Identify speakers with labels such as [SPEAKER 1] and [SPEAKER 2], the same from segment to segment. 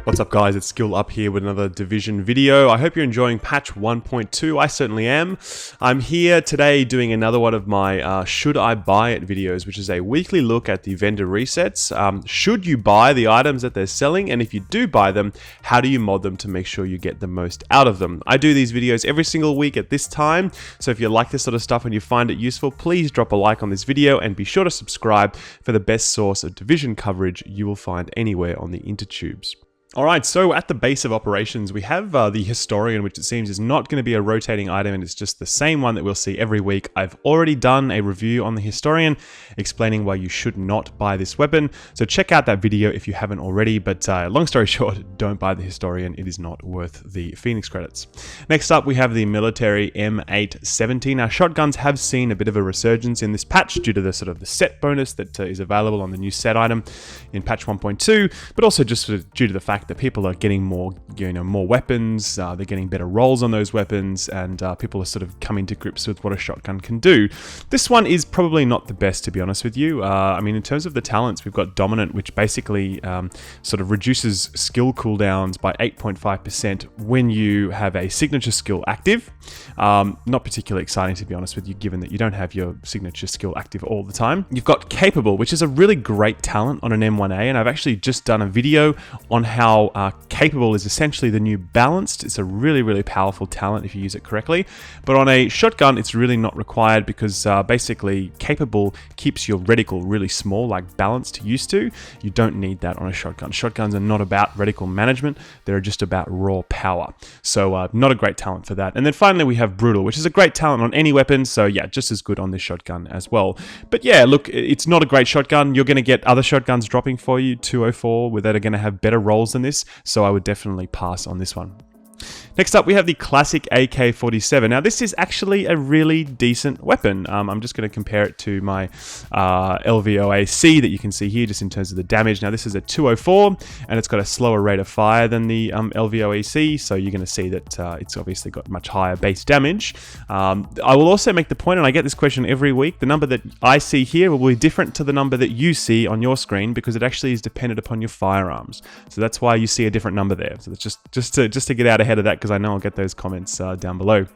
[SPEAKER 1] What's up guys, it's Skill Up here with another Division video. I hope you're enjoying patch 1.2, I certainly am. I'm here today doing another one of my Should I Buy It videos, which is a weekly look at the vendor resets. Should you buy the items that they're selling, and if you do buy them, how do you mod them to make sure you get the most out of them? I do these videos every single week at this time, so if you like this sort of stuff and you find it useful, please drop a like on this video and be sure to subscribe for the best source of Division coverage you will find anywhere on the intertubes. Alright, so at the base of operations, we have the Historian, which it seems is not going to be a rotating item, and it's just the same one that we'll see every week. I've already done a review on the Historian, explaining why you should not buy this weapon, so check out that video if you haven't already, but long story short, don't buy the Historian, it is not worth the Phoenix credits. Next up, we have the military M870. Now, shotguns have seen a bit of a resurgence in this patch due to the sort of the set bonus that is available on the new set item in patch 1.2, but also just sort of due to the fact that people are getting more, more weapons, they're getting better rolls on those weapons, and people are sort of coming to grips with what a shotgun can do. This one is probably not the best, to be honest with you. I mean, in terms of the talents, we've got Dominant, which basically sort of reduces skill cooldowns by 8.5% when you have a signature skill active. Not particularly exciting, to be honest with you, given that you don't have your signature skill active all the time. You've got Capable, which is a really great talent on an M1A, and I've actually just done a video on how Capable is essentially the new Balanced. It's a really, really powerful talent if you use it correctly. But on a shotgun, it's really not required because basically Capable keeps your reticle really small, like Balanced used to. You don't need that on a shotgun. Shotguns are not about reticle management. They're just about raw power. So not a great talent for that. And then finally, we have Brutal, which is a great talent on any weapon. So yeah, just as good on this shotgun as well. But yeah, look, it's not a great shotgun. You're going to get other shotguns dropping for you, 204, that are going to have better rolls than this, so I would definitely pass on this one. Next up, we have the classic AK-47. Now, this is actually a really decent weapon. I'm just going to compare it to my LVOAC that you can see here, just in terms of the damage. Now, this is a 204, and it's got a slower rate of fire than the LVOAC, so you're going to see that it's obviously got much higher base damage. I will also make the point, and I get this question every week, the number that I see here will be different to the number that you see on your screen because it actually is dependent upon your firearms. So that's why you see a different number there. So that's just to get out ahead of that, because I know I'll get those comments down below.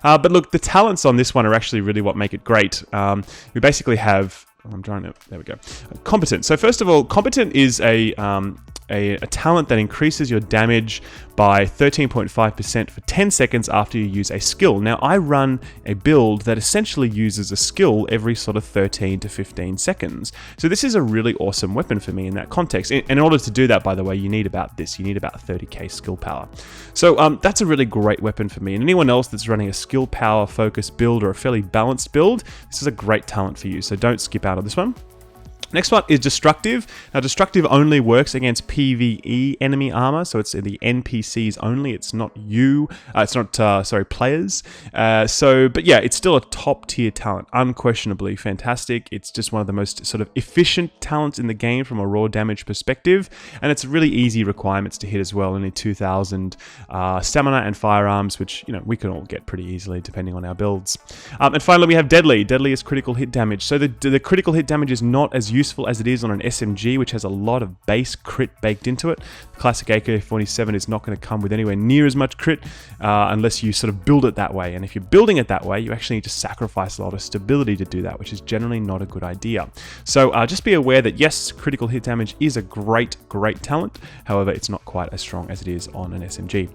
[SPEAKER 1] But look, the talents on this one are actually really what make it great. We basically have, there we go, Competent. So first of all, Competent is a talent that increases your damage by 13.5% for 10 seconds after you use a skill. Now, I run a build that essentially uses a skill every sort of 13 to 15 seconds. So this is a really awesome weapon for me in that context. In order to do that, by the way, you need about 30k skill power. So that's a really great weapon for me. And anyone else that's running a skill power focused build or a fairly balanced build, this is a great talent for you. So don't skip out on this one. Next one is Destructive. Now, Destructive only works against PvE enemy armor, so it's the NPCs only. It's not players. But yeah, it's still a top tier talent, unquestionably fantastic. It's just one of the most sort of efficient talents in the game from a raw damage perspective, and it's really easy requirements to hit as well. Only 2,000 stamina and firearms, which we can all get pretty easily depending on our builds. And finally, we have Deadly. Deadly is critical hit damage. So the critical hit damage is not as useful as it is on an SMG, which has a lot of base crit baked into it. The classic AK-47 is not going to come with anywhere near as much crit unless you sort of build it that way. And if you're building it that way, you actually need to sacrifice a lot of stability to do that, which is generally not a good idea. So just be aware that yes, critical hit damage is a great talent. However, it's not quite as strong as it is on an SMG.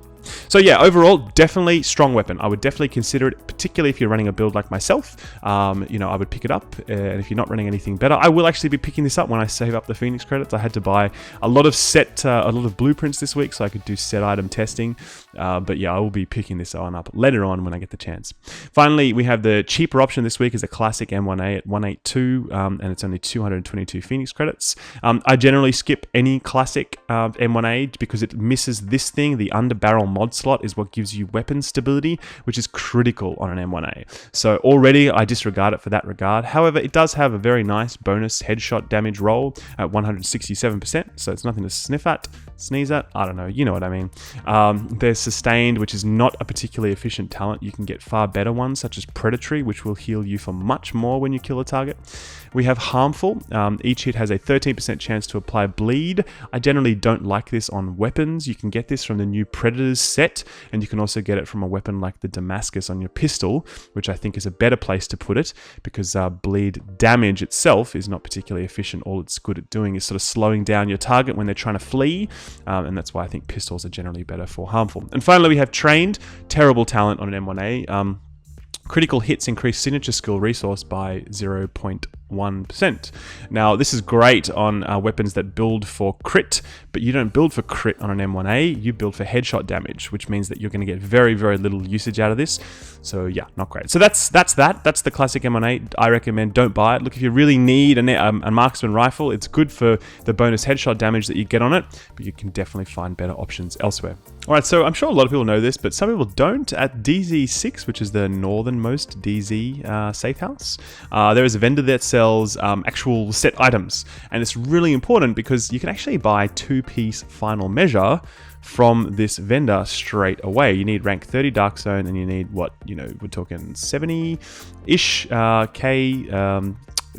[SPEAKER 1] So yeah, overall, definitely strong weapon. I would definitely consider it, particularly if you're running a build like myself. I would pick it up, and if you're not running anything better, I will actually be picking this up when I save up the Phoenix credits. I had to buy a lot of blueprints this week so I could do set item testing. But yeah, I will be picking this one up later on when I get the chance. Finally, we have the cheaper option this week is a classic M1A at 182, and it's only 222 Phoenix credits. I generally skip any classic M1A because it misses this thing, the under barrel mod slot is what gives you weapon stability, which is critical on an M1A. So already I disregard it for that regard. However, it does have a very nice bonus headshot damage roll at 167%, so it's nothing to sneeze at, I don't know, you know what I mean. There's sustained, which is not a particularly efficient talent. You can get far better ones, such as predatory, which will heal you for much more when you kill a target. We have harmful. Each hit has a 13% chance to apply bleed. I generally don't like this on weapons. You can get this from the new Predators set, and you can also get it from a weapon like the Damascus on your pistol, which I think is a better place to put it, because bleed damage itself is not particularly efficient. All it's good at doing is sort of slowing down your target when they're trying to flee, and that's why I think pistols are generally better for harmful. And finally, we have trained. Terrible talent on an M1A. Critical hits increase signature skill resource by 0.1%. Now, this is great on weapons that build for crit, but you don't build for crit on an M1A, you build for headshot damage, which means that you're going to get very, very little usage out of this. So yeah, not great. So that's the classic M1A. I recommend don't buy it. Look, if you really need a marksman rifle, it's good for the bonus headshot damage that you get on it, but you can definitely find better options elsewhere. All right, so I'm sure a lot of people know this, but some people don't. At DZ6, which is the northernmost DZ safe house, there is a vendor that sells actual set items, and it's really important because you can actually buy 2-piece final measure from this vendor straight away. You need rank 30 Darkzone, and you need what, we're talking 70-ish K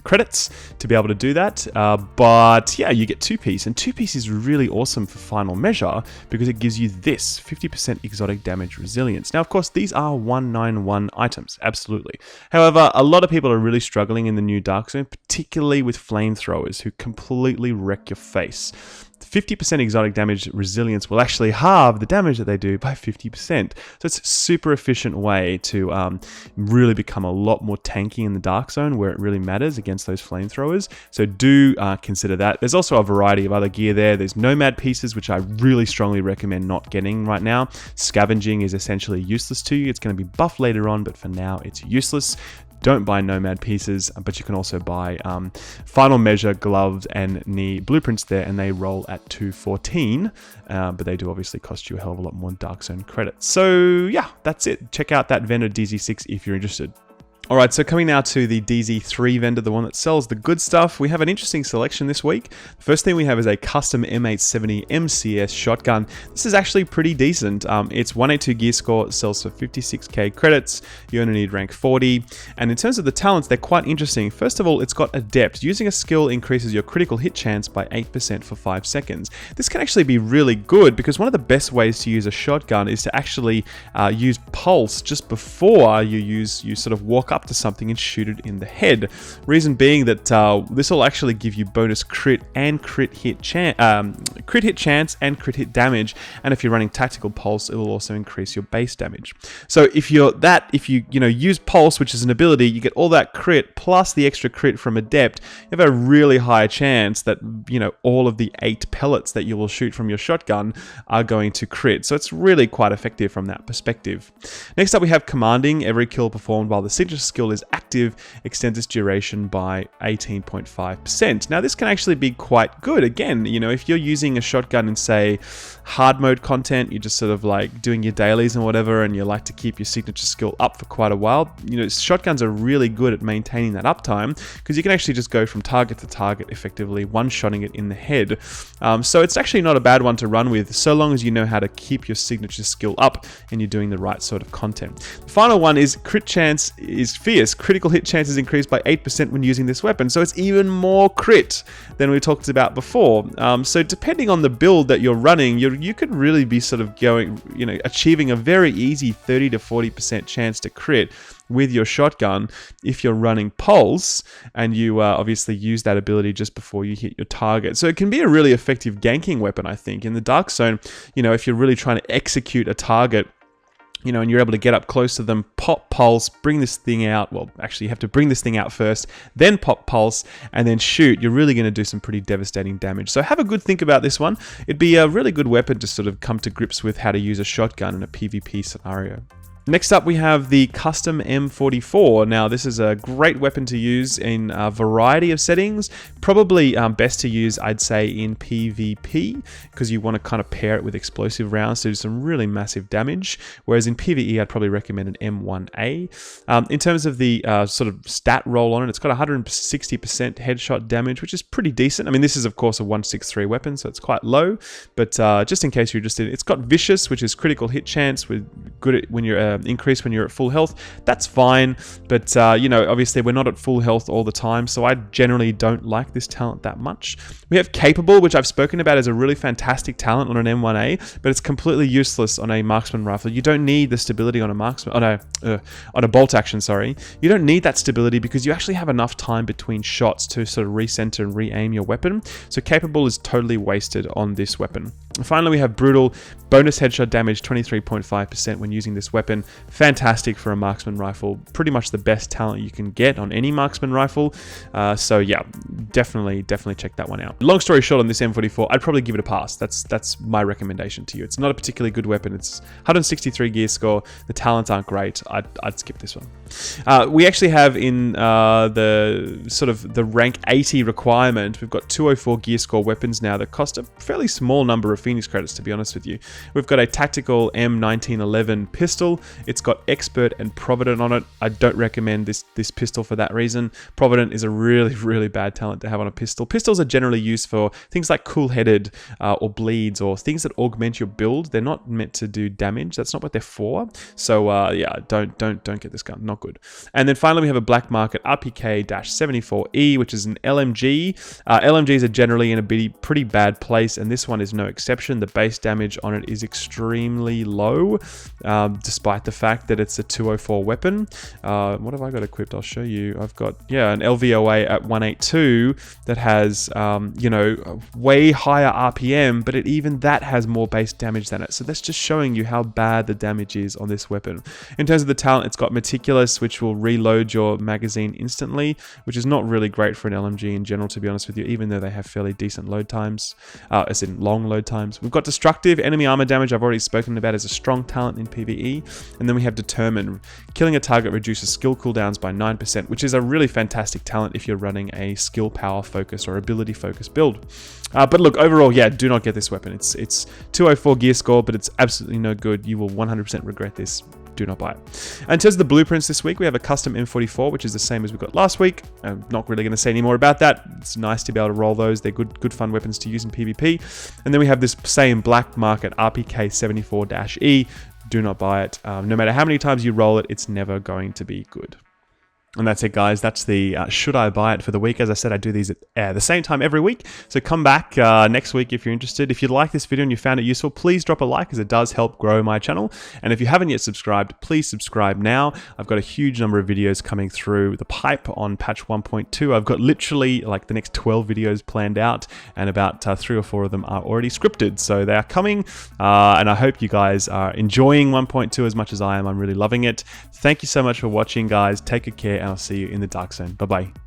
[SPEAKER 1] credits to be able to do that. But yeah, you get 2-piece, and 2-piece is really awesome for final measure because it gives you this 50% exotic damage resilience. Now, of course, these are 191 items, absolutely. However, a lot of people are really struggling in the new Darkzone, particularly with flamethrowers who completely wreck your face. 50% exotic damage resilience will actually halve the damage that they do by 50%. So it's a super efficient way to really become a lot more tanky in the Darkzone where it really matters against those flamethrowers. So do consider that. There's also a variety of other gear there. There's nomad pieces, which I really strongly recommend not getting right now. Scavenging is essentially useless to you. It's going to be buffed later on, but for now it's useless. Don't buy nomad pieces, but you can also buy final measure gloves and knee blueprints there, and they roll at 214, but they do obviously cost you a hell of a lot more Darkzone credits. So yeah, that's it. Check out that vendor DZ6 if you're interested. All right, so coming now to the DZ3 vendor, the one that sells the good stuff, we have an interesting selection this week. The first thing we have is a custom M870 MCS shotgun. This is actually pretty decent. It's 182 gear score, it sells for 56k credits. You only need rank 40. And in terms of the talents, they're quite interesting. First of all, it's got Adept. Using a skill increases your critical hit chance by 8% for 5 seconds. This can actually be really good because one of the best ways to use a shotgun is to actually use pulse just before you sort of walk up to something and shoot it in the head. Reason being that this will actually give you bonus crit and crit hit chance and crit hit damage. And if you're running tactical pulse, it will also increase your base damage. So if you use pulse, which is an ability, you get all that crit plus the extra crit from Adept. You have a really high chance that all of the 8 pellets that you will shoot from your shotgun are going to crit. So it's really quite effective from that perspective. Next up, we have commanding. Every kill performed while the signature skill is active extends its duration by 18.5%. Now, this can actually be quite good. Again, if you're using a shotgun in, say, hard mode content, you're just sort of like doing your dailies and whatever, and you like to keep your signature skill up for quite a while, shotguns are really good at maintaining that uptime because you can actually just go from target to target effectively, one-shotting it in the head. So it's actually not a bad one to run with, so long as you know how to keep your signature skill up and you're doing the right sort of content. The final one is crit chance is fierce. Critical hit chance is increased by 8% when using this weapon, so it's even more crit than we talked about before. So depending on the build that you're running, you could really be sort of going, achieving a very easy 30 to 40% chance to crit with your shotgun if you're running pulse and you obviously use that ability just before you hit your target. So it can be a really effective ganking weapon, I think. In the Darkzone, if you're really trying to execute a target, and you're able to get up close to them, pop pulse, bring this thing out. Well, actually, you have to bring this thing out first, then pop pulse, and then shoot. You're really going to do some pretty devastating damage. So have a good think about this one. It'd be a really good weapon to sort of come to grips with how to use a shotgun in a PvP scenario. Next up, we have the custom M44. Now, this is a great weapon to use in a variety of settings. Probably best to use, I'd say, in PvP, because you want to kind of pair it with explosive rounds to do some really massive damage. Whereas in PvE, I'd probably recommend an M1A. In terms of the sort of stat roll on it, it's got 160% headshot damage, which is pretty decent. I mean, this is, of course, a 163 weapon, so it's quite low. But just in case you're interested, it's got vicious, which is critical hit chance, with good at when you're increase when you're at full health. That's fine, but you know, obviously we're not at full health all the time, so I generally don't like this talent that much. We have capable, which I've spoken about as a really fantastic talent on an M1A, but it's completely useless on a marksman rifle. You don't need the stability on a marksman, on a bolt action, sorry. You don't need that stability because you actually have enough time between shots to sort of recenter and re-aim your weapon. So capable is totally wasted on this weapon. And finally, we have brutal. Bonus headshot damage 23.5% when using this weapon. Fantastic for a marksman rifle. Pretty much the best talent you can get on any marksman rifle. So yeah, definitely check that one out. Long story short, on this M44, I'd probably give it a pass. That's my recommendation to you. It's not a particularly good weapon. It's 163 gear score. The talents aren't great. I'd skip this one. We actually have in the sort of the rank 80 requirement, we've got 204 gear score weapons now that cost a fairly small number of Phoenix credits, to be honest with you. We've got a tactical M1911 pistol. It's got expert and provident on it. I don't recommend this pistol for that reason. Provident is a really bad talent to have on a pistol. Pistols are generally used for things like cool-headed or bleeds or things that augment your build. They're not meant to do damage. That's not what they're for. So yeah, don't get this gun. Not good. And then finally, we have a black market RPK-74E, which is an LMG. LMGs are generally in a pretty bad place, and this one is no exception. The base damage on it is extremely low, despite the fact that it's a 204 weapon. What have I got equipped? I'll show you. I've got, yeah, an LVOA at 182 that has, you know, way higher RPM, but even that has more base damage than it. So that's just showing you how bad the damage is on this weapon. In terms of the talent, it's got Meticulous, which will reload your magazine instantly, which is not really great for an LMG in general, to be honest with you, even though they have fairly decent load times, as in long load times. We've got Destructive. Enemy armor damage I've already spoken about as a strong talent in PvE. And then we have Determined. Killing a target reduces skill cooldowns by 9%, which is a really fantastic talent if you're running a skill power focus or ability focus build. But look, overall, yeah, do not get this weapon. It's 204 gear score, but it's absolutely no good. You will 100% regret this. Do not buy it. And in terms of the blueprints this week, we have a custom M44, which is the same as we got last week. I'm not really going to say any more about that. It's nice to be able to roll those. They're good fun weapons to use in PvP. And then we have this same black market RPK-74-E. Do not buy it. No matter how many times you roll it, it's never going to be good. And that's it, guys. That's the should I buy it for the week. As I said, I do these at the same time every week. So come back next week if you're interested. If you like this video and you found it useful, please drop a like, as it does help grow my channel. And if you haven't yet subscribed, please subscribe now. I've got a huge number of videos coming through the pipe on patch 1.2. I've got literally like the next 12 videos planned out, and about 3 or 4 of them are already scripted. So they are coming, and I hope you guys are enjoying 1.2 as much as I am. I'm really loving it. Thank you so much for watching, guys. Take good care, and I'll see you in the Dark Zone. Bye-bye.